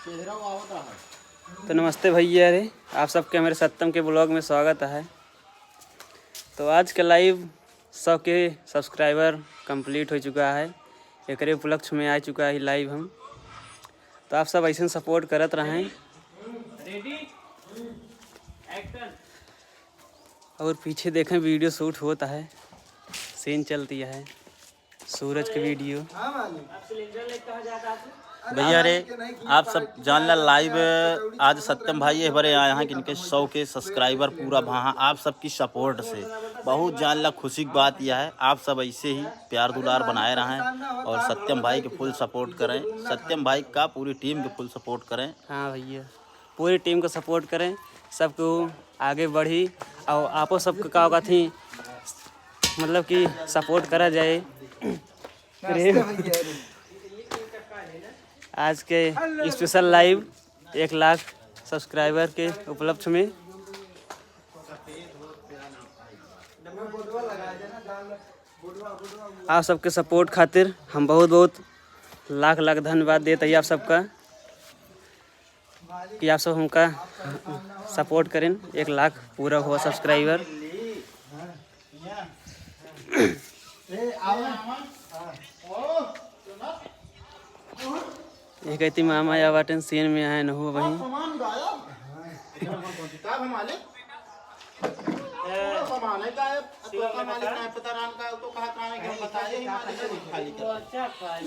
तो नमस्ते भैया रे, आप सबके मेरे सत्यम के ब्लॉग में स्वागत है। तो आज का लाइव 100 के सब्सक्राइबर कंप्लीट हो चुका है। एक उपलक्ष्य में आ चुका है लाइव हम। तो आप सब ऐसे सपोर्ट करत रहें। और पीछे देखें वीडियो शूट होता है, सीन चलती है सूरज की वीडियो। भैया रे आप सब जानला लाइव आज सत्यम भाई बड़े आए हैं कि इनके 100 के सब्सक्राइबर पूरा वहाँ आप सबकी सपोर्ट से बहुत जानला खुशी की बात यह है। आप सब ऐसे ही प्यार दुलार बनाए रहें और सत्यम भाई के फुल सपोर्ट करें। सत्यम भाई का पूरी टीम के फुल सपोर्ट करें। हाँ भैया, पूरी टीम को सपोर्ट करें, सबको आगे बढ़ी और आपो सबको का होगा थी मतलब कि सपोर्ट करा जाए। आज के स्पेशल लाइव 1 लाख सब्सक्राइबर के उपलक्ष्य में आप सबके सपोर्ट खातिर हम बहुत बहुत लाख लाख धन्यवाद देते हैं आप सबका कि आप सब हमका सपोर्ट करें। 1 लाख पूरा हुआ सब्सक्राइबर। ये कहती मामा या वाटन सीन में आए न हो वहीं।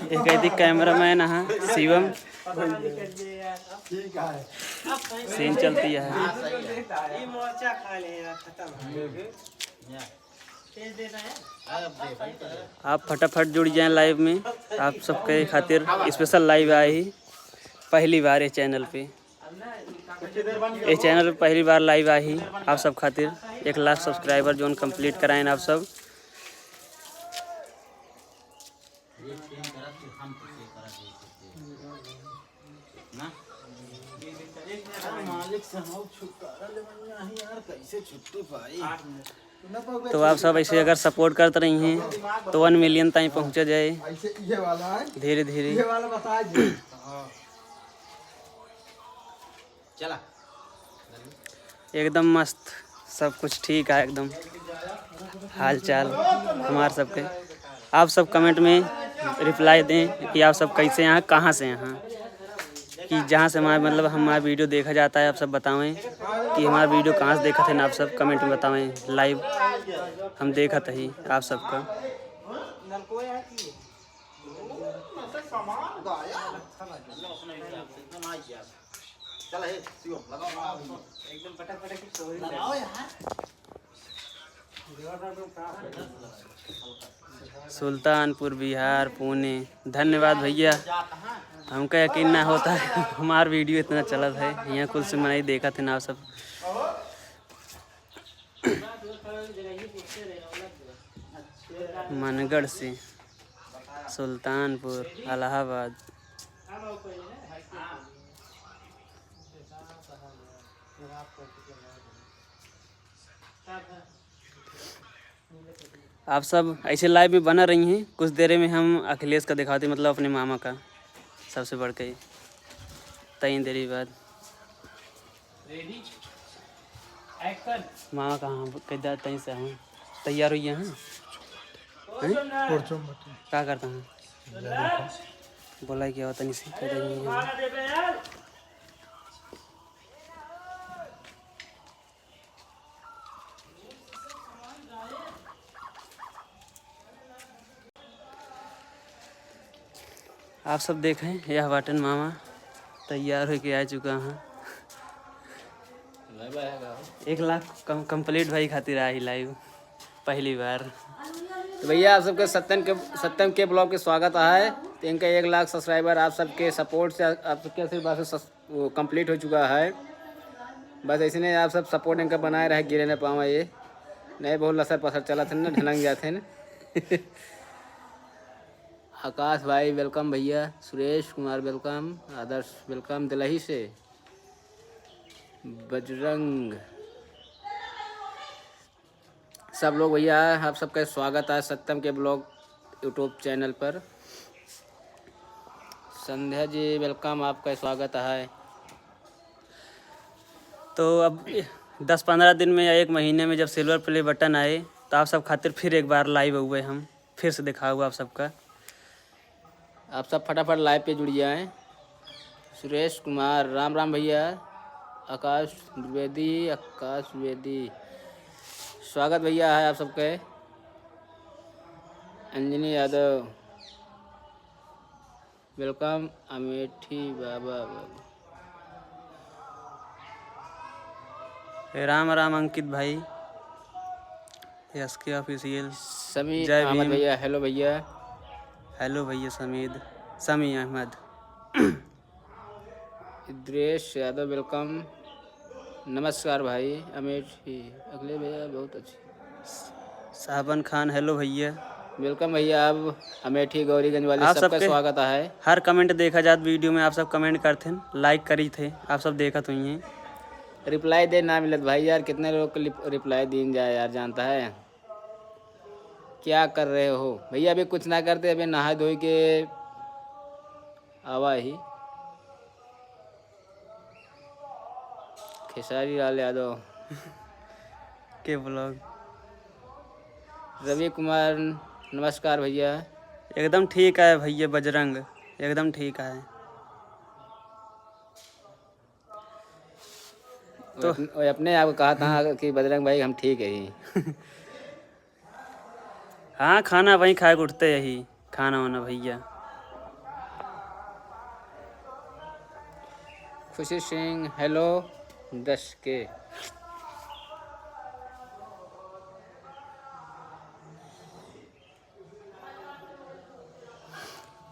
ये कहती कैमरामैन है शिवम। सीन चलती है। आप फटाफट जुड़ जाएं लाइव में। आप सबके खातिर स्पेशल लाइव आई पहली बार ये चैनल पे। ये चैनल पे पहली बार लाइव आई आप सब खातिर 1 लाख सब्सक्राइबर जोन कंप्लीट कराएं आप सब। तो आप सब ऐसे अगर सपोर्ट करते रही हैं तो 1 मिलियन तक पहुँचा जाए धीरे धीरे। एकदम मस्त, सब कुछ ठीक है एकदम हाल चाल हमारे सबके। आप सब कमेंट में रिप्लाई दें कि आप सब कैसे हैं, कहाँ से हैं, कि जहाँ से हमारा मतलब हमारा वीडियो देखा जाता है। आप सब बताएं कि हमारा वीडियो कहाँ से देखा थे ना। आप सब कमेंट में बताएं, लाइव हम देखा ही आप सबका। सुल्तानपुर बिहार पुणे। धन्यवाद भैया, हमका यकीन ना होता है हमारा वीडियो इतना चलत है। यहाँ कुल से मैंने देखा थे ना आप सब। मनगढ़ से सुल्तानपुर इलाहाबाद। आप सब ऐसे लाइव में बना रही हैं। कुछ देर में हम अखिलेश का दिखाते, मतलब अपने मामा का सबसे बढ़ के 3 देरी बाद। मामा कहाँ कैदा तहीं से हम तैयार हुई हैं। क्या करता हूँ बोला क्या होता नहीं। आप सब देखें, यह वाटन मामा तैयार होके आ चुका है। 1 लाख कंप्लीट भाई खातिर आई लाइव पहली बार। तो भैया आप सबके सत्यम के ब्लॉग के स्वागत है। तो इनका 1 लाख सब्सक्राइबर आप सबके सपोर्ट से, आप सबके आशीर्वाद से वो कंप्लीट हो चुका है। बस ऐसे आप सब सपोर्ट इनका बनाए रहे, गिरे न पावा ये नहीं बहुत लसर पसर चला थे ना, ढलंग जाते न। आकाश भाई वेलकम भैया, सुरेश कुमार वेलकम, आदर्श वेलकम दिल्ली से, बजरंग सब लोग भैया आप सबका स्वागत है सत्यम के ब्लॉग यूट्यूब चैनल पर। संध्या जी वेलकम, आपका स्वागत है। तो अब 10-15 दिन में या 1 महीने में जब सिल्वर प्ले बटन आए तो आप सब खातिर फिर एक बार लाइव हुए, हम फिर से दिखा हुआ आप सबका। आप सब फटाफट लाइव पे जुड़ जाएं। सुरेश कुमार राम राम भैया। आकाश द्विवेदी स्वागत भैया है आप सबके। अंजनी यादव वेलकम। अमेठी बाबा राम राम। अंकित भाई एसके ऑफिशियल। समीर अहमद भैया हेलो भैया। हेलो भैया समी अहमद। इद्रेश यादव वेलकम। नमस्कार भाई। अमेठी अगले भैया बहुत अच्छी। साहबन खान हेलो भैया वेलकम भैया। अब अमेठी गौरीगंज वाले सबका स्वागत है। हर कमेंट देखा जात वीडियो में, आप सब कमेंट करते हैं, लाइक करी थे, आप सब देखा तो ही रिप्लाई दे ना मिलत भाई यार, कितने लोग को रिप्लाई दिन जाए यार, जानता है क्या कर रहे हो भैया? अभी कुछ ना करते, अभी नहा धोई के आवा ही। खेसारी लाल यादव के ब्लॉग। रवि कुमार नमस्कार भैया। एकदम ठीक है भैया बजरंग, एकदम ठीक है। तो अपने आप कहा था कि बजरंग भाई हम ठीक है ही। हाँ खाना वहीं खाए के उठते यही खाना वाना भैया। खुशी सिंह हेलो 10 के।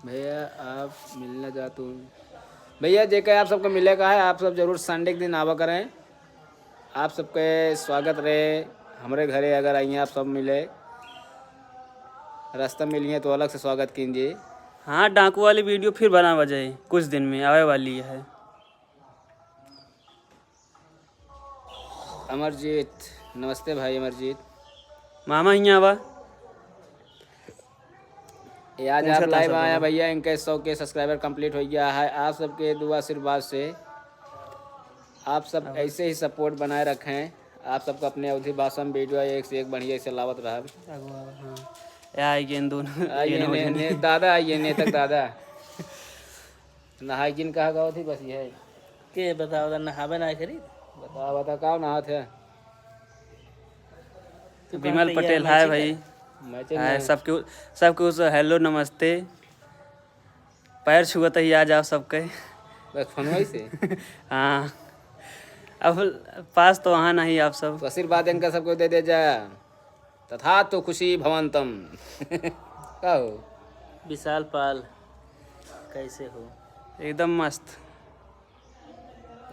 भैया आप मिलना चाहते हूँ भैया, जेकर आप सबको मिलेगा है, आप सब जरूर संडे के दिन आवा करें। आप सबके स्वागत रहे हमारे घरे, अगर आइए आप सब मिले, रास्ता मिलिए तो अलग से स्वागत कीजिए। हाँ डाकू वाली वीडियो फिर बना बजाए कुछ दिन में आवे वाली है। अमरजीत नमस्ते भाई। अमरजीत मामा यहाँ आवा आज आप लाइव आया भैया। इनके 100 के सब्सक्राइबर कंप्लीट हो गया है। आप सबके दुआ आशीर्वाद से आप सब ऐसे ही सपोर्ट बनाए रखें। आप सबको अपने अवधि भाषण वीडियो एक से एक बढ़िया से लावत रहा। दादा आइए ने तक दादा नहाई किन कहा गाँव थी बस ये के बताओ नहावे ना खरीद बता का नहा थे। विमल पटेल हाय भाई। हाय सबके उस हेलो नमस्ते। पैर छुअत ही आ जाओ सबके बस फोन से। हाँ अब पास तो वहाँ नहीं आप सब तो आशीर्वाद इनका सबको दे जा तथा तो खुशी भवंतम। क्या हो विशाल पाल कैसे हो? एकदम मस्त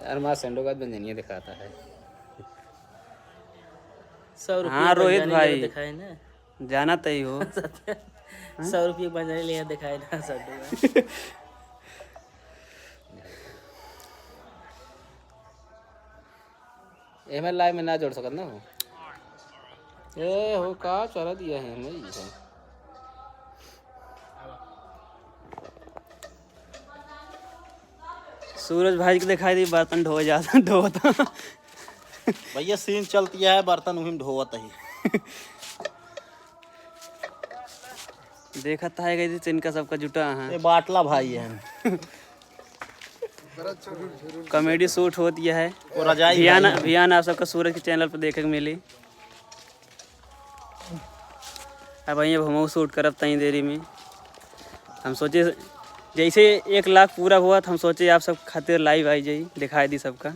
यार। माँ सेंडोगाद बंजनिया दिखाता है। 100 रुपये हाँ रोहित भाई दिखाए ना, जाना तय हो। 100 रुपये बंजनी लिया दिखाए ना सब। एमएल लाइव में ना जोड़ सकत ना हो। ए हो का चला दिया है नहीं है। सूरज भाई को दिखाई दी बर्तन ढोता भैया सीन चलती है बर्तन वही ढोवत ही। देखा था है गई इनका सबका जुटा है। ये बाटला भाई है। कॉमेडी शूट होती है। भियान आप सबका सूरज के चैनल पर देखने को मिली। अब वहीं हम शूट करब तई देरी में। हम सोचे जैसे 1 लाख पूरा हुआ तो हम सोचे आप सब खातिर लाइव आई जाई दिखाई दी सबका।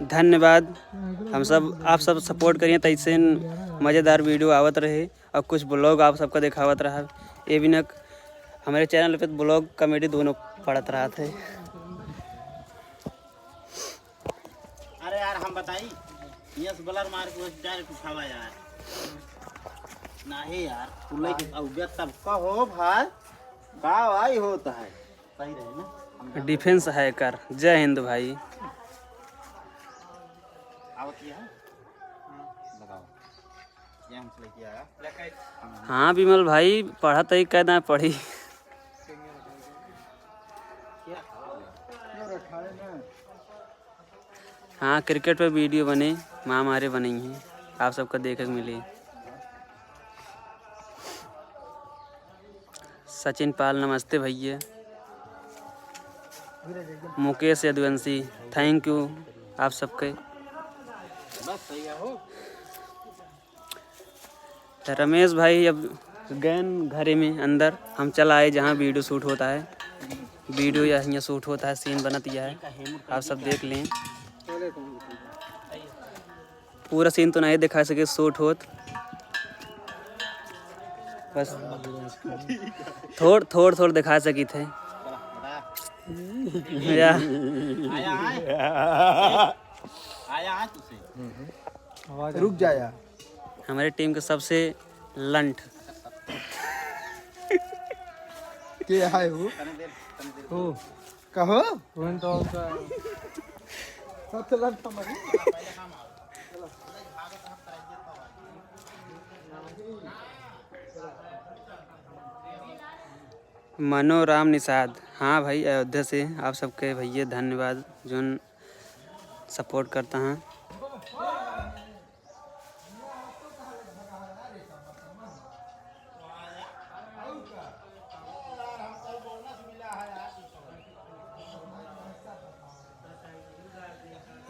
धन्यवाद। हम सब आप सब सपोर्ट करिए तैसे मज़ेदार वीडियो आवत रहे और कुछ ब्लॉग आप सबका दिखावत रहा। ये भी न हमारे चैनल पे ब्लॉग कॉमेडी दोनों पड़त रहा थे। अरे यार हम बताई यस बलर मार के डायरेक्ट उठावा यार नहीं यार तुले के अवगत सबका हो भाई का भाई होता है सही रहे ना। Defence hacker. जय हिंद भाई। हाँ विमल भाई, पढ़ा तो कहना पढ़ी। हाँ क्रिकेट पे वीडियो बने, माँ हमारे बनी हैं, आप सबको देखने को मिली। सचिन पाल नमस्ते भैया। मुकेश यदुवंशी थैंक यू आप सबके। रमेश भाई अब गए घरे में अंदर, हम चला आए जहाँ वीडियो शूट होता है। वीडियो यहाँ शूट होता है, सीन बनत यह है, आप सब देख लें। पूरा सीन तो नहीं दिखा सके शूट होत, बस थोड़ दिखा सकी थे। रुक जाया। हमारी टीम के सबसे लंठ के है वो? कहो सबसे लंठ हमारी। मनोराम निषाद, हाँ भाई अयोध्या से। आप सबके भैया धन्यवाद जो सपोर्ट करता हैं।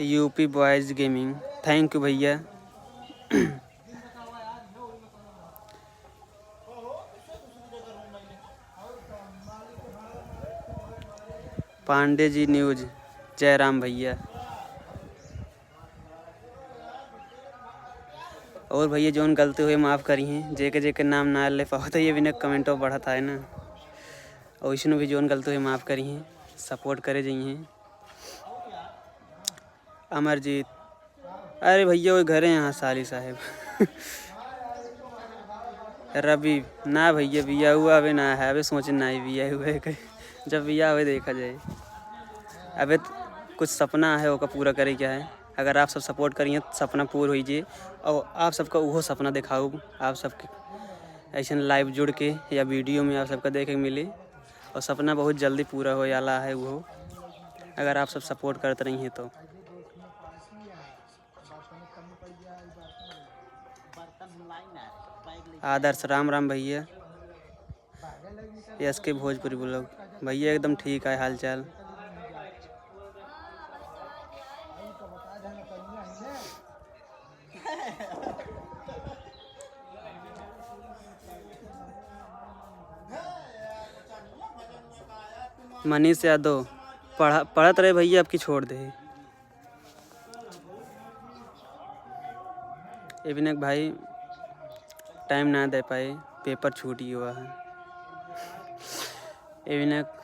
UP boys gaming thank you भैया। पांडे जी न्यूज, जयराम भैया। और भैया जोन गलती हुए माफ़ करी हैं, जेके नाम ना ले पाओ तो ये भी ना कमेंटों बढ़ता है ना। और इसमें भी जोन गलती हुए माफ़ करी हैं, सपोर्ट करे जाइए। अमरजीत, अरे भैया वो घरे यहाँ साली साहेब। रवि, ना भैया बिया हुआ अबे ना है, अबे सोचे ना ही बिया हुआ है। जब बिया हुए देखा जाए। अबे कुछ सपना है वो का पूरा करे क्या है। अगर आप सब सपोर्ट करिए तो सपना पूरा होइए, और आप सबका वो सपना दिखाओ। आप सबके ऐसे लाइव जुड़ के या वीडियो में आप सबका देखे मिले, और सपना बहुत जल्दी पूरा हो जाला है वो, अगर आप सब सपोर्ट करते रही हैं तो। आदर्श, राम राम भैया। यस के भोजपुरी ब्लॉग भैया एकदम ठीक है हाल चाल। मनीष यादव, पढ़त रहे भैया, आपकी छोड़ दे। एविनक भाई टाइम ना दे पाए, पेपर छूटी हुआ है। एविनक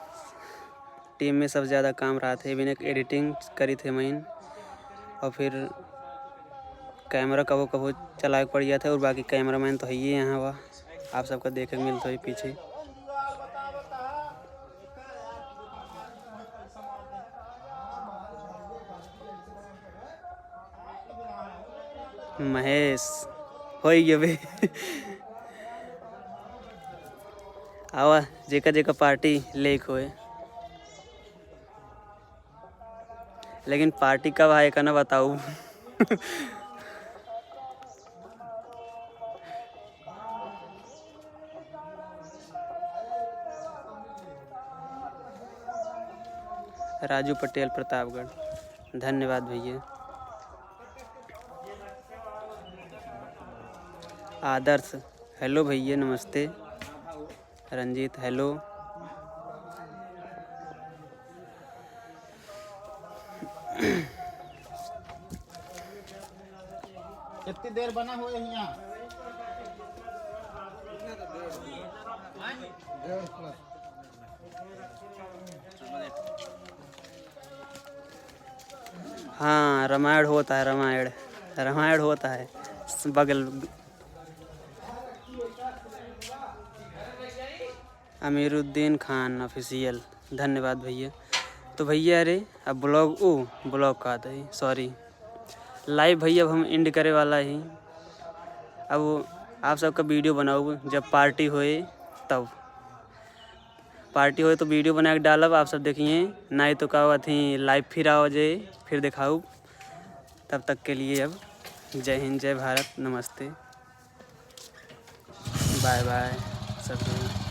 टीम में सबसे ज़्यादा काम रहा था। एविनक एडिटिंग करी थे मैंने, और फिर कैमरा कबो कबो चला पड़ गया था, और बाकी कैमरा मैन तो है ही यहाँ हुआ, आप सबका देखे मिलता है पीछे। महेश हो गए आवा जेका पार्टी लेक होए, लेकिन पार्टी कब आए का ना बताऊँ। राजू पटेल प्रतापगढ़, धन्यवाद भैया। आदर्श, हेलो भैया नमस्ते। रंजीत, हेलो। कितनी देर बना हुआ है यहाँ? हाँ रामायण होता है, रामायण होता है बगल। अमीरुद्दीन खान ऑफिशियल, धन्यवाद भैया। तो भैया अरे अब ब्लॉग का आता है, सॉरी लाइव भैया अब हम एंड करे वाला ही। अब आप सबका वीडियो बनाओ जब पार्टी होए, तब पार्टी होए तो वीडियो बना के डालब, आप सब देखिए। नहीं तो का थी लाइव फिर आओ जाए, फिर दिखाऊँ। तब तक के लिए अब जय हिंद, जय भारत, नमस्ते, बाय बाय सब।